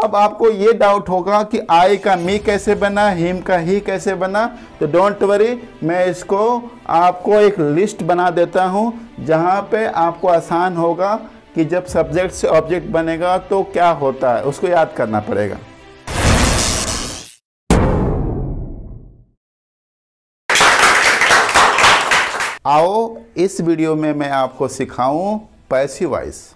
अब आपको ये डाउट होगा कि आई का मी कैसे बना, हिम का ही कैसे बना। तो डोंट वरी, मैं इसको आपको एक लिस्ट बना देता हूँ जहाँ पे आपको आसान होगा कि जब सब्जेक्ट से ऑब्जेक्ट बनेगा तो क्या होता है, उसको याद करना पड़ेगा। आओ इस वीडियो में मैं आपको सिखाऊं पैसिव वॉइस।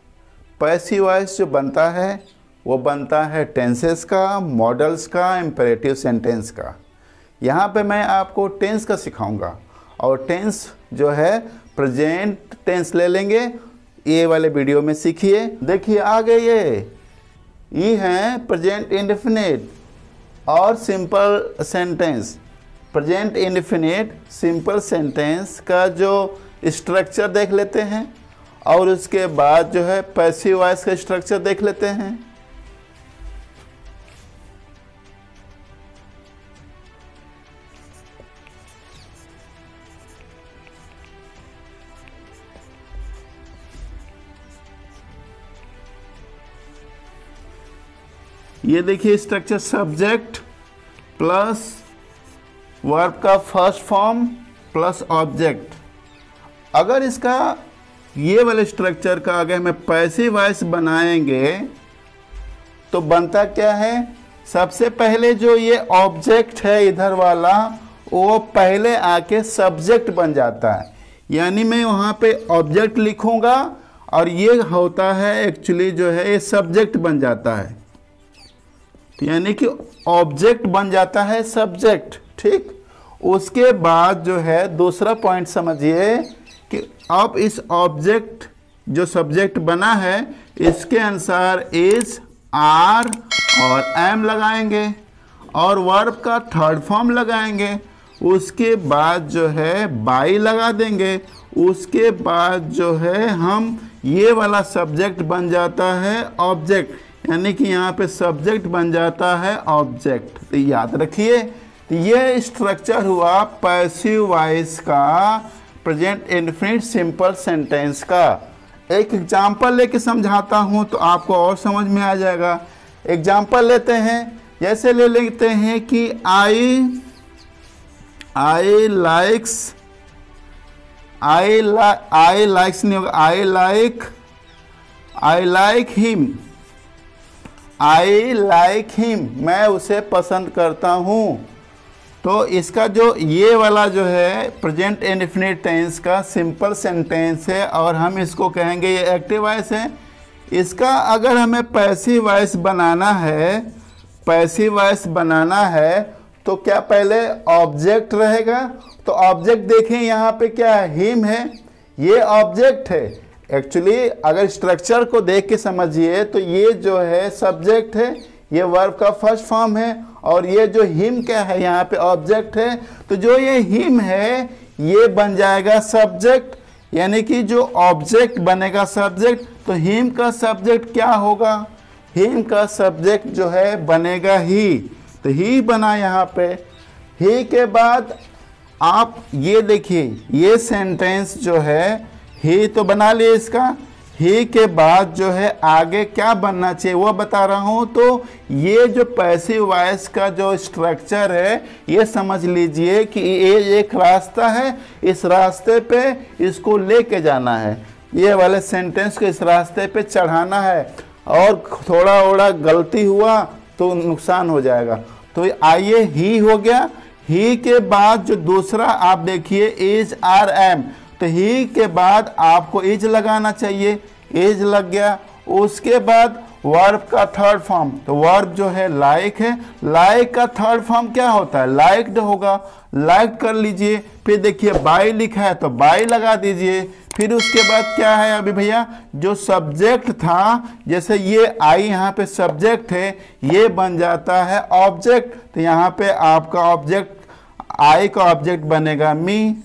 पैसिव वॉइस जो बनता है वो बनता है टेंसेस का, मॉडल्स का, इम्पेरेटिव सेंटेंस का। यहाँ पे मैं आपको टेंस का सिखाऊंगा और टेंस जो है प्रेजेंट टेंस ले लेंगे। ये वाले वीडियो में सीखिए। देखिए आगे ये हैं प्रेजेंट इंडेफिनिट और simple sentence. Present indefinite simple sentence का जो स्ट्रक्चर देख लेते हैं और उसके बाद जो है पैसिव वॉइस का स्ट्रक्चर देख लेते हैं। ये देखिए स्ट्रक्चर, सब्जेक्ट प्लस वर्ब का फर्स्ट फॉर्म प्लस ऑब्जेक्ट। अगर इसका ये वाले स्ट्रक्चर का अगर हमें पैसिव वॉइस बनाएंगे तो बनता क्या है, सबसे पहले जो ये ऑब्जेक्ट है इधर वाला वो पहले आके सब्जेक्ट बन जाता है। यानी मैं वहाँ पे ऑब्जेक्ट लिखूँगा और ये होता है एक्चुअली जो है ये सब्जेक्ट बन जाता है। यानी कि ऑब्जेक्ट बन जाता है सब्जेक्ट, ठीक। उसके बाद जो है दूसरा पॉइंट समझिए कि अब इस ऑब्जेक्ट जो सब्जेक्ट बना है इसके अनुसार इज, आर और एम लगाएंगे और वर्ब का थर्ड फॉर्म लगाएंगे। उसके बाद जो है बाई लगा देंगे। उसके बाद जो है हम ये वाला सब्जेक्ट बन जाता है ऑब्जेक्ट, यानी कि यहाँ पे सब्जेक्ट बन जाता है ऑब्जेक्ट। तो याद रखिए, तो ये स्ट्रक्चर हुआ पैसिव वॉइस का, प्रेजेंट इंडेफिनिट सिंपल सेंटेंस का। एक एग्जांपल लेके समझाता हूँ तो आपको और समझ में आ जाएगा। एग्जांपल लेते हैं, जैसे ले लेते हैं कि आई लाइक्स, आई लाइक्स नहीं होगा, I like him, I like him, मैं उसे पसंद करता हूँ। तो इसका जो ये वाला जो है प्रेजेंट इंडेफिनिट टेंस का सिंपल सेंटेंस है और हम इसको कहेंगे ये एक्टिव वॉइस है। इसका अगर हमें पैसिव वॉइस बनाना है, पैसिव वॉइस बनाना है तो क्या पहले ऑब्जेक्ट रहेगा। तो ऑब्जेक्ट देखें यहाँ पे क्या है, हिम है, ये ऑब्जेक्ट है। एक्चुअली अगर स्ट्रक्चर को देख के समझिए तो ये जो है सब्जेक्ट है, ये वर्ब का फर्स्ट फॉर्म है और ये जो हिम क्या है यहाँ पे ऑब्जेक्ट है। तो जो ये हिम है ये बन जाएगा सब्जेक्ट, यानी कि जो ऑब्जेक्ट बनेगा सब्जेक्ट। तो हिम का सब्जेक्ट क्या होगा, हिम का सब्जेक्ट जो है बनेगा ही। तो ही बना यहाँ पे। ही के बाद आप ये देखिए ये सेंटेंस जो है ही तो बना लिए इसका। ही के बाद जो है आगे क्या बनना चाहिए वो बता रहा हूँ। तो ये जो पैसिव वॉइस का जो स्ट्रक्चर है ये समझ लीजिए कि ये एक रास्ता है, इस रास्ते पे इसको लेके जाना है, ये वाले सेंटेंस को इस रास्ते पे चढ़ाना है और थोड़ा ओड़ा गलती हुआ तो नुकसान हो जाएगा। तो आइए ही हो गया। ही के बाद जो दूसरा आप देखिए इज, आर, एम, तो ही के बाद आपको इज लगाना चाहिए, इज लग गया। उसके बाद वर्ब का थर्ड फॉर्म, तो वर्ब जो है लाइक है, लाइक का थर्ड फॉर्म क्या होता है, लाइक्ड होगा, लाइक कर लीजिए। फिर देखिए बाई लिखा है तो बाई लगा दीजिए। फिर उसके बाद क्या है अभी भैया, जो सब्जेक्ट था, जैसे ये आई यहाँ पे सब्जेक्ट है, ये बन जाता है ऑब्जेक्ट। तो यहाँ पे आपका ऑब्जेक्ट, आई का ऑब्जेक्ट बनेगा मी,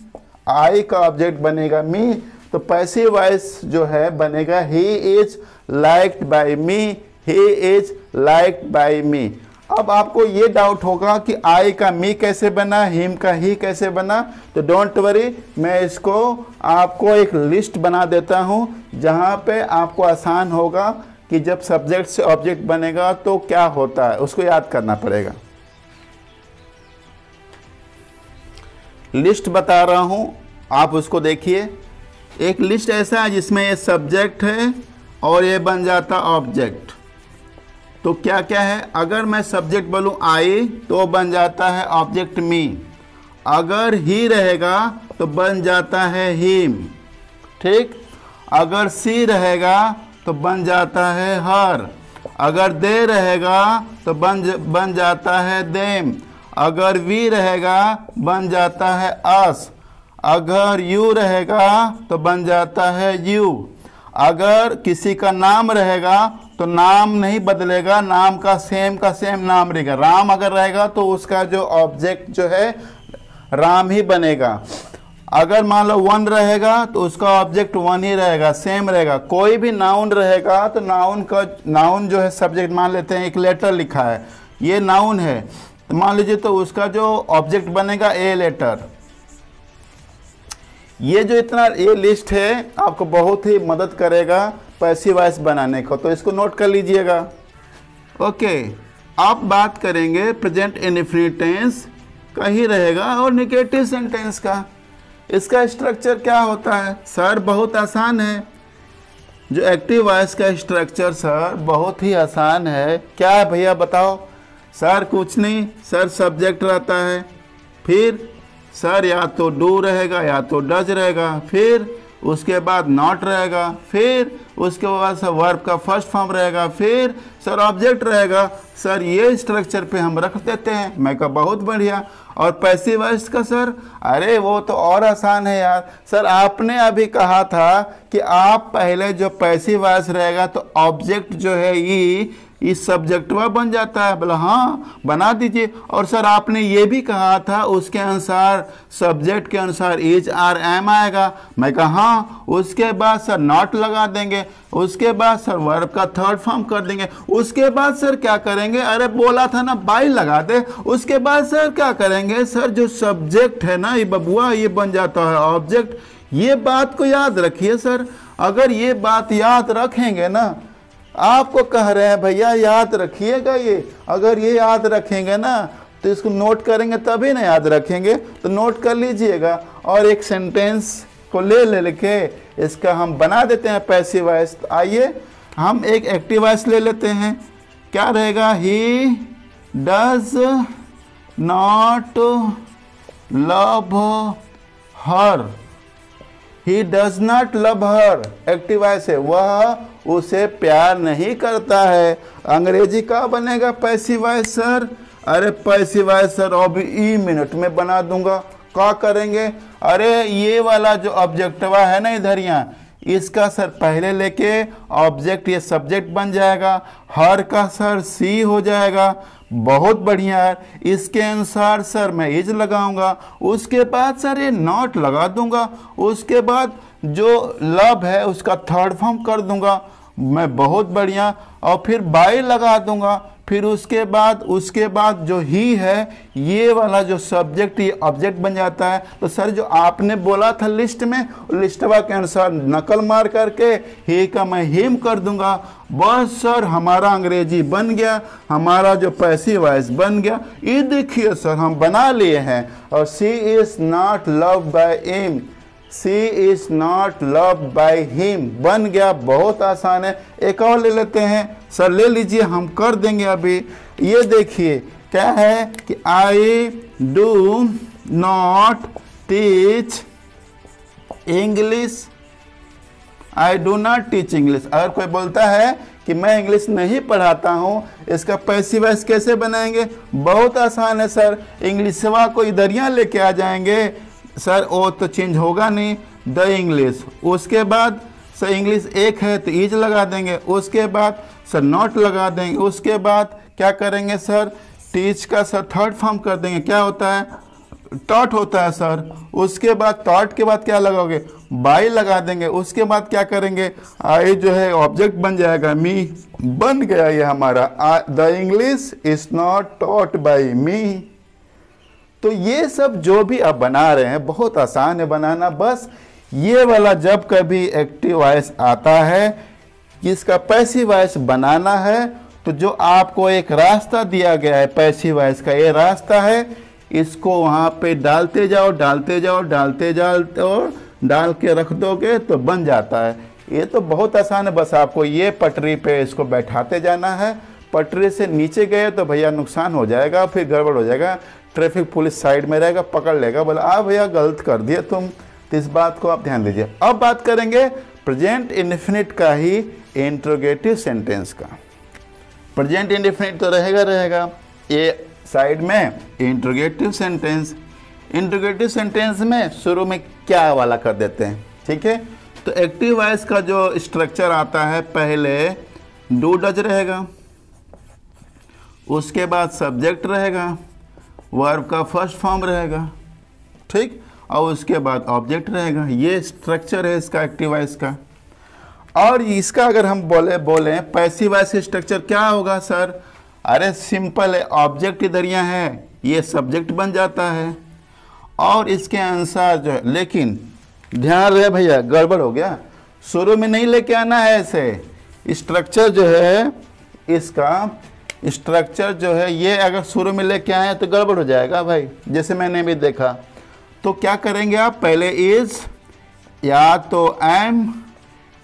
आई का ऑब्जेक्ट बनेगा मी। तो पैसिव वॉइस जो है बनेगा he is liked by me, he is liked by me. अब आपको ये डाउट होगा कि आई का मी कैसे बना, हिम का ही कैसे बना। तो डोंट वरी, मैं इसको आपको एक लिस्ट बना देता हूँ जहाँ पे आपको आसान होगा कि जब सब्जेक्ट से ऑब्जेक्ट बनेगा तो क्या होता है, उसको याद करना पड़ेगा। लिस्ट बता रहा हूं, आप उसको देखिए। एक लिस्ट ऐसा है जिसमें ये सब्जेक्ट है और ये बन जाता ऑब्जेक्ट। तो क्या क्या है, अगर मैं सब्जेक्ट बोलूं आई तो बन जाता है ऑब्जेक्ट मी। अगर ही रहेगा तो बन जाता है हिम, ठीक। अगर सी रहेगा तो बन जाता है हर। अगर दे रहेगा तो बन जाता है देम। अगर वी रहेगा बन जाता है अस। अगर यू रहेगा तो बन जाता है यू। अगर किसी का नाम रहेगा तो नाम नहीं बदलेगा, नाम का सेम नाम रहेगा। राम अगर रहेगा तो उसका जो ऑब्जेक्ट जो है राम ही बनेगा। अगर मान लो वन रहेगा तो उसका ऑब्जेक्ट वन ही रहेगा, सेम रहेगा। कोई भी नाउन रहेगा तो नाउन जो है सब्जेक्ट, मान लेते हैं एक लेटर लिखा है, ये नाउन है, तो मान लीजिए तो उसका जो ऑब्जेक्ट बनेगा ए लेटर। ये जो इतना ये लिस्ट है आपको बहुत ही मदद करेगा पैसिव वॉइस बनाने को, तो इसको नोट कर लीजिएगा। ओके, अब बात करेंगे प्रेजेंट इंडेफिनिट टेंस का ही रहेगा और नेगेटिव सेंटेंस का। इसका स्ट्रक्चर क्या होता है सर? बहुत आसान है। जो एक्टिव वॉइस का स्ट्रक्चर सर बहुत ही आसान है। क्या है भैया बताओ? सर कुछ नहीं सर, सब्जेक्ट रहता है, फिर सर या तो डू रहेगा या तो डज रहेगा, फिर उसके बाद नॉट रहेगा, फिर उसके बाद सर वर्ब का फर्स्ट फॉर्म रहेगा, फिर सर ऑब्जेक्ट रहेगा। सर ये स्ट्रक्चर पे हम रख देते हैं। मैं कहा बहुत बढ़िया। और पैसिव वॉइस का सर, अरे वो तो और आसान है यार। सर आपने अभी कहा था कि आप पहले जो पैसिव वॉइस रहेगा तो ऑब्जेक्ट जो है ये इस सब्जेक्टवा बन जाता है। बोला हाँ बना दीजिए। और सर आपने ये भी कहा था उसके अनुसार सब्जेक्ट के अनुसार इज आर एम आएगा। मैं कहा हाँ। उसके बाद सर नॉट लगा देंगे, उसके बाद सर वर्ब का थर्ड फॉर्म कर देंगे, उसके बाद सर क्या करेंगे, अरे बोला था ना बाई लगा दे। उसके बाद सर क्या करेंगे, सर जो सब्जेक्ट है ना ये बबुआ ये बन जाता है ऑब्जेक्ट। ये बात को याद रखिए सर। अगर ये बात याद रखेंगे ना, आपको कह रहे हैं भैया याद रखिएगा ये, अगर ये याद रखेंगे ना तो इसको नोट करेंगे तभी ना याद रखेंगे। तो नोट कर लीजिएगा और एक सेंटेंस को ले लेके इसका हम बना देते हैं पैसिव वॉइस। तो आइए हम एक एक्टिव वॉइस ले लेते हैं। क्या रहेगा? He does not love her. He does not love her active voice है, वह उसे प्यार नहीं करता है। अंग्रेजी का बनेगा पैसिव वॉइस सर? अरे पैसिव वॉइस सर अभी ई मिनट में बना दूंगा। क्या करेंगे? अरे ये वाला जो ऑब्जेक्टवा है ना इधर यहाँ, इसका सर पहले लेके ऑब्जेक्ट ये सब्जेक्ट बन जाएगा। हर का सर सी हो जाएगा। बहुत बढ़िया है। इसके अनुसार सर मैं इज लगाऊंगा, उसके बाद सर ये नॉट लगा दूंगा, उसके बाद जो लव है उसका थर्ड फॉर्म कर दूंगा मैं। बहुत बढ़िया। और फिर बाय लगा दूंगा। फिर उसके बाद जो ही है ये वाला जो सब्जेक्ट ये ऑब्जेक्ट बन जाता है। तो सर जो आपने बोला था लिस्ट में, लिस्टवा के अनुसार नकल मार करके ही का मैं हिम कर दूंगा। बस सर हमारा अंग्रेजी बन गया, हमारा जो पैसिव वॉइस बन गया। ये देखिए सर हम बना लिए हैं। और she is not loved by him, she is not loved by him बन गया। बहुत आसान है। एक और ले लेते हैं सर। ले लीजिए, हम कर देंगे अभी। ये देखिए क्या है कि I do not teach English, I do not teach English. अगर कोई बोलता है कि मैं इंग्लिश नहीं पढ़ाता हूँ, इसका पैसिव वॉइस कैसे बनाएंगे? बहुत आसान है सर। इंग्लिशवा को इधर यहाँ लेके आ जाएंगे सर, वो तो चेंज होगा नहीं। द इंग्लिश, उसके बाद सर इंग्लिश एक है तो इज लगा देंगे, उसके बाद सर नॉट लगा देंगे, उसके बाद क्या करेंगे सर टीच का सर थर्ड फॉर्म कर देंगे। क्या होता है? टॉट होता है सर। उसके बाद टॉट के बाद क्या लगाओगे? बाई लगा देंगे। उसके बाद क्या करेंगे? आई जो है ऑब्जेक्ट बन जाएगा, मी बन गया ये हमारा। The English is not taught by me. तो ये सब जो भी आप बना रहे हैं बहुत आसान है बनाना। बस ये वाला जब कभी एक्टिव वॉइस आता है, जिसका पैसिव वॉइस बनाना है, तो जो आपको एक रास्ता दिया गया है पैसिव वॉइस का, ये रास्ता है, इसको वहाँ पे डालते जाओ डालते जाओ डालते जाओ और डाल के रख दोगे तो बन जाता है। ये तो बहुत आसान है, बस आपको ये पटरी पे इसको बैठाते जाना है। पटरी से नीचे गए तो भैया नुकसान हो जाएगा, फिर गड़बड़ हो जाएगा, ट्रैफिक पुलिस साइड में रहेगा, पकड़ लेगा, बोला आ भैया गलत कर दिए तुम। तो इस बात को आप ध्यान दीजिए। अब बात करेंगे प्रेजेंट इंडेफिनिट का ही इंट्रोगेटिव सेंटेंस का। प्रेजेंट इंडेफिनिट तो रहेगा ये साइड में इंट्रोगेटिव सेंटेंस। इंट्रोगेटिव सेंटेंस में शुरू में क्या वाला कर देते हैं, ठीक है। तो एक्टिव वॉइस का जो स्ट्रक्चर आता है, पहले डू डज रहेगा, उसके बाद सब्जेक्ट रहेगा, वर्ब का फर्स्ट फॉर्म रहेगा, ठीक, और उसके बाद ऑब्जेक्ट रहेगा। ये स्ट्रक्चर है इसका एक्टिव वॉइस का। और इसका अगर हम बोले पैसिव वॉइस का स्ट्रक्चर क्या होगा सर? अरे सिंपल है, ऑब्जेक्ट इधर यहाँ है, ये सब्जेक्ट बन जाता है और इसके अनुसार जो है, लेकिन ध्यान रहे भैया गड़बड़ हो गया, शुरू में नहीं लेके आना है ऐसे। स्ट्रक्चर जो है इसका स्ट्रक्चर जो है ये अगर शुरू में लेके आए तो गड़बड़ हो जाएगा भाई, जैसे मैंने भी देखा। तो क्या करेंगे आप, पहले इज या तो एम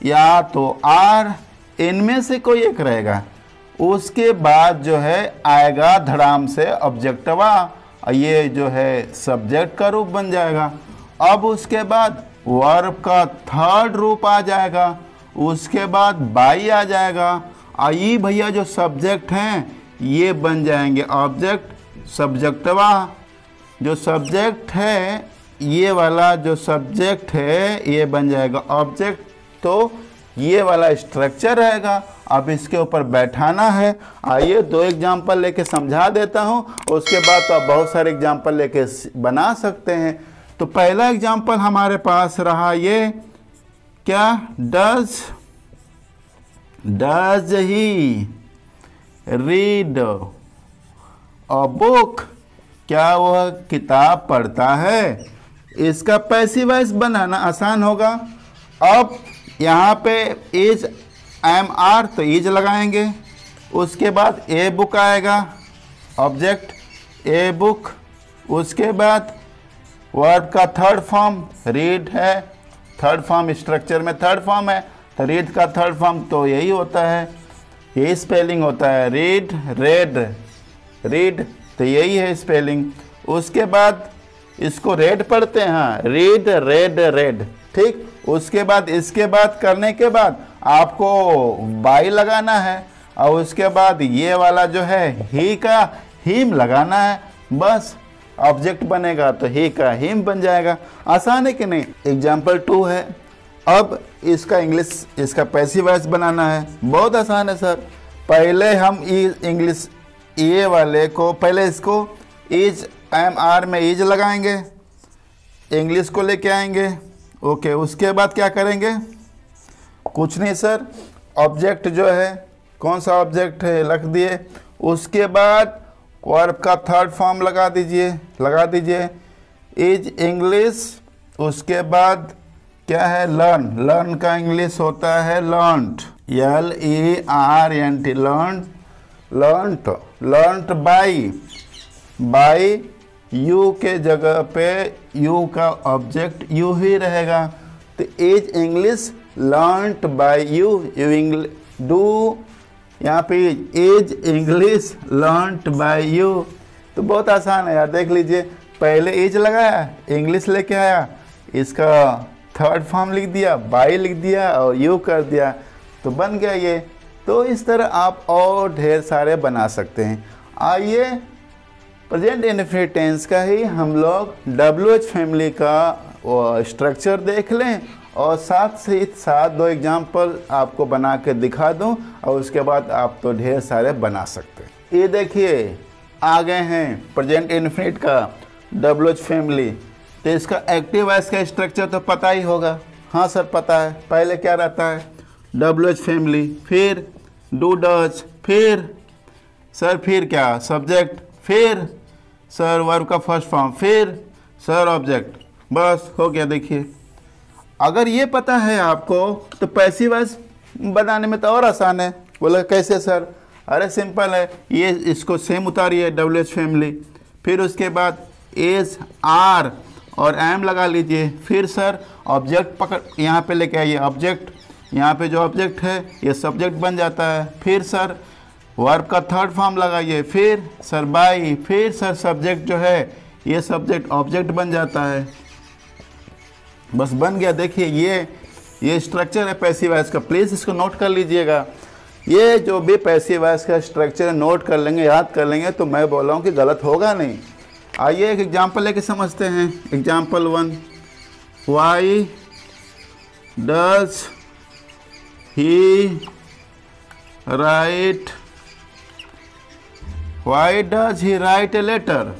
या तो आर, इनमें से कोई एक रहेगा, उसके बाद जो है आएगा धड़ाम से ऑब्जेक्टवा, ये जो है सब्जेक्ट का रूप बन जाएगा। अब उसके बाद वर्ब का थर्ड रूप आ जाएगा, उसके बाद बाई आ जाएगा, और ये भैया जो सब्जेक्ट हैं ये बन जाएंगे ऑब्जेक्ट, सब्जेक्टवा। जो सब्जेक्ट है ये वाला जो सब्जेक्ट है ये बन जाएगा ऑब्जेक्ट। तो ये वाला स्ट्रक्चर रहेगा। अब इसके ऊपर बैठाना है। आइए दो एग्जाम्पल लेके समझा देता हूँ, उसके बाद तो आप बहुत सारे एग्जाम्पल लेके बना सकते हैं। तो पहला एग्जाम्पल हमारे पास रहा ये क्या, does he read a book, क्या वह किताब पढ़ता है। इसका पैसिव वॉइस बनाना आसान होगा। अब यहाँ पे इज एम आर, तो इज लगाएंगे, उसके बाद ए बुक आएगा ऑब्जेक्ट ए बुक, उसके बाद वर्ब का थर्ड फॉर्म रीड है, थर्ड फॉर्म स्ट्रक्चर में थर्ड फॉर्म है, तो रीड का थर्ड फॉर्म तो यही होता है, यही स्पेलिंग होता है, रीड रेड, रीड तो यही है स्पेलिंग। उसके बाद इसको रेड पढ़ते हैं, हाँ रीड रेड रेड, ठीक। उसके बाद इसके बाद करने के बाद आपको बाई लगाना है, और उसके बाद ये वाला जो है ही का हिम लगाना है, बस ऑब्जेक्ट बनेगा तो ही का हिम बन जाएगा। आसान है कि नहीं। एग्जाम्पल 2 है। अब इसका इंग्लिश, इसका पैसिव वॉइस बनाना है, बहुत आसान है सर। पहले हम इंग्लिश ये वाले को, पहले इसको इज एम आर में इज लगाएंगे, इंग्लिश को लेके आएंगे, ओके। उसके बाद क्या करेंगे, कुछ नहीं सर, ऑब्जेक्ट जो है कौन सा ऑब्जेक्ट है रख दिए, उसके बाद वर्ब का थर्ड फॉर्म लगा दीजिए इज इंग्लिश, उसके बाद क्या है लर्न, लर्न का इंग्लिश होता है learned, LERNT learn, learnt, learnt by you के जगह पे यू का ऑब्जेक्ट यू ही रहेगा, तो is English learnt by you, do यहाँ पे is English learnt by you. तो बहुत आसान है यार, देख लीजिए, पहले इज लगाया, इंग्लिश लेके आया, इसका थर्ड फॉर्म लिख दिया, बाई लिख दिया और यू कर दिया, तो बन गया ये। तो इस तरह आप और ढेर सारे बना सकते हैं। आइए प्रेजेंट इंडेफिनिट टेंस का ही हम लोग WH फैमिली का स्ट्रक्चर देख लें, और साथ से साथ 2 एग्जाम्पल आपको बना के दिखा दूं, और उसके बाद आप तो ढेर सारे बना सकते हैं। ये देखिए आ गए हैं प्रेजेंट इंडेफिनिट का WH फैमिली। तो इसका एक्टिव वॉइस का स्ट्रक्चर तो पता ही होगा, हाँ सर पता है। पहले क्या रहता है, WH फैमिली, फिर डू डज, फिर क्या सब्जेक्ट, फिर सर वर्ब का फर्स्ट फॉर्म, फिर सर ऑब्जेक्ट, बस हो गया। देखिए अगर ये पता है आपको तो पैसिव वॉइस बनाने में तो और आसान है। बोला कैसे सर? अरे सिंपल है, ये इसको सेम उतारिए WH फैमिली, फिर उसके बाद एज आर और एम लगा लीजिए, फिर सर ऑब्जेक्ट पकड़ यहाँ पे लेके आइए, ऑब्जेक्ट यहाँ पे जो ऑब्जेक्ट है ये सब्जेक्ट बन जाता है, फिर सर वर्ब का थर्ड फॉर्म लगाइए, फिर सर बाई, फिर सर सब्जेक्ट जो है ये सब्जेक्ट ऑब्जेक्ट बन जाता है। बस बन गया। देखिए ये स्ट्रक्चर है पैसिव वॉइस का, प्लीज़ इसको नोट कर लीजिएगा। ये जो भी पैसिव वॉइस का स्ट्रक्चर है नोट कर लेंगे, याद कर लेंगे, तो मैं बोल रहा हूँ कि गलत होगा नहीं। आइए एक एग्जाम्पल लेके समझते हैं। Example 1, why does he write, why does he write a letter,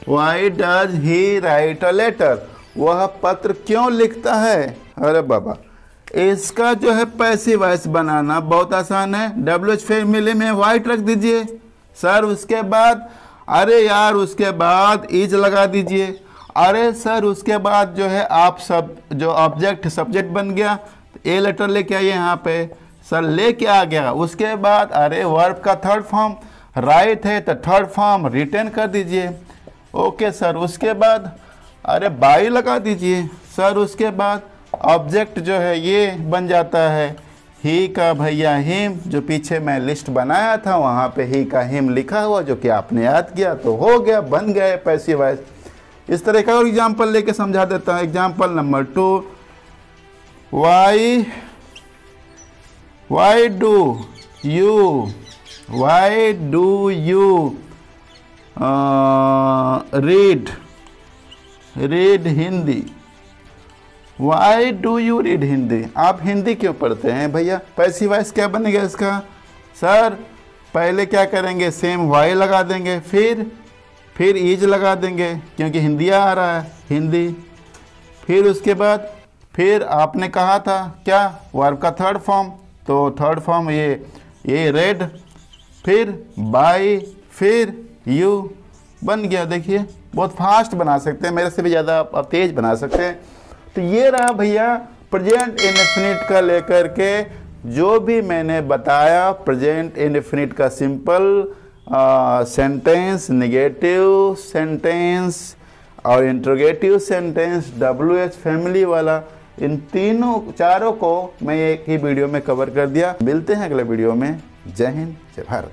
why does he write a letter, वह पत्र क्यों लिखता है। अरे बाबा, इसका जो है पैसिव वॉइस बनाना बहुत आसान है। WH फैमिली में वाइट रख दीजिए सर, उसके बाद अरे यार उसके बाद इज लगा दीजिए। अरे सर उसके बाद जो है आप सब जो ऑब्जेक्ट सब्जेक्ट बन गया, ए लेटर लेके आइए यहाँ पे, सर लेके आ गया। उसके बाद अरे वर्ब का थर्ड फॉर्म राइट है तो थर्ड फॉर्म रिटर्न कर दीजिए। ओके सर, उसके बाद अरे बाई लगा दीजिए सर, उसके बाद ऑब्जेक्ट जो है ये बन जाता है ही का भैया हिम, जो पीछे मैं लिस्ट बनाया था वहाँ पे ही का हिम लिखा हुआ, जो कि आपने याद किया, तो हो गया, बन गया पैसिव वॉइस। इस तरह का और एग्जाम्पल लेके समझा देता हूँ। Example number 2, why do you read Hindi, why do you read Hindi, आप हिंदी क्यों पढ़ते हैं भैया। पैसिव वॉइस क्या बनेगा इसका सर, पहले क्या करेंगे, सेम वाई लगा देंगे, फिर इज लगा देंगे क्योंकि हिंदी आ रहा है, हिंदी, फिर उसके बाद फिर आपने कहा था क्या वर्ब का थर्ड फॉर्म, तो थर्ड फॉर्म ये रेड, फिर बाई, फिर यू, बन गया। देखिए बहुत फास्ट बना सकते हैं, मेरे से भी ज़्यादा आप तेज बना सकते हैं। तो ये रहा भैया प्रेजेंट इंडेफिनिट का लेकर के जो भी मैंने बताया, प्रेजेंट इंडेफिनिट का सिंपल सेंटेंस, नेगेटिव सेंटेंस और इंट्रोगेटिव सेंटेंस, WH फैमिली वाला, इन चारों को मैं एक ही वीडियो में कवर कर दिया। मिलते हैं अगले वीडियो में। जय हिंद, जय भारत।